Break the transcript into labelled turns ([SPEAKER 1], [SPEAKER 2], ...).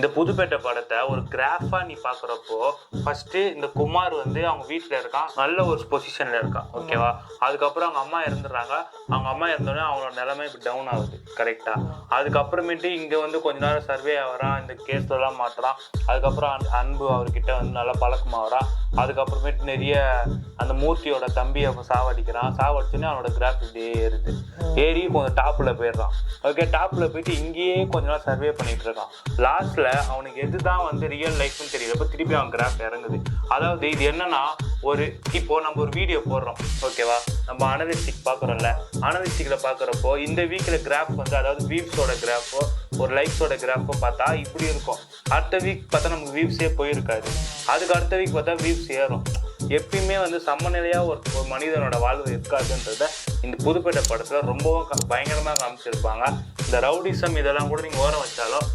[SPEAKER 1] இந்த புதுப்பேட்டை படத்தை ஒரு கிராஃபா நீ பாக்குறப்போ ஃபர்ஸ்ட் இந்த குமார் வந்து அவங்க வீட்டுல இருக்கான், நல்ல ஒரு பொசிஷன்ல இருக்கான், ஓகேவா. அதுக்கப்புறம் அவங்க அம்மா இறந்துடுறாங்க. அவங்க அம்மா இறந்தோடனே அவங்களோட நிலைமை இப்படி டவுன் ஆகுது, கரெக்டா. அதுக்கப்புறமேட்டு இங்க வந்து கொஞ்ச நேரம் சர்வே ஆகிறான், இந்த கேஸ்ல எல்லாம் மாட்டுறான். அதுக்கப்புறம் அன்பு அவர்கிட்ட வந்து நல்லா பழக்கமாகறான். அதுக்கப்புறமேட்டு நிறைய அந்த மூர்த்தியோட தம்பியை சாவடிக்கிறான். சாவடிச்சோன்னே அவனோட கிராஃப் இப்படியே ஏறுது. ஏறி கொஞ்சம் டாப்ல போயிடுறான். ஓகே, டாப்ல போயிட்டு இங்கேயே கொஞ்ச நாள் சர்வே பண்ணிட்டு இருக்கான். லாஸ்ட்ல அவனுக்கு எதுதான் வந்து ரியல் லைஃப்னு தெரியல, திருப்பி அவன் கிராஃப் இறங்குது. அதாவது இது என்னன்னா, இப்போ நம்ம ஒரு வீடியோ போடுறோம், ஓகேவா. நம்ம அனலிஸ்டிக் பார்க்குறோம்ல, அனலிஸ்டிக்கில் பார்க்குறப்போ இந்த வீக்கில் கிராஃப் வந்து, அதாவது வியூஸோட கிராஃபோ ஒரு லைக்ஸோட கிராஃபோ பார்த்தா இப்படி இருக்கும். அடுத்த வீக் பார்த்தா நமக்கு வியூஸே போயிருக்காது. அதுக்கு அடுத்த வீக் பார்த்தா வியூஸ் ஏறும். எப்பயுமே வந்து சமநிலையாக ஒரு மனிதனோட வாழ்வு இருக்காதுன்றத இந்த புதுப்பேட்டை படத்தில் ரொம்பவும் பயங்கரமாக காமிச்சிருப்பாங்க. இந்த ரவுடிசம் இதெல்லாம் கூட நீங்கள் ஓரம் வச்சாலும்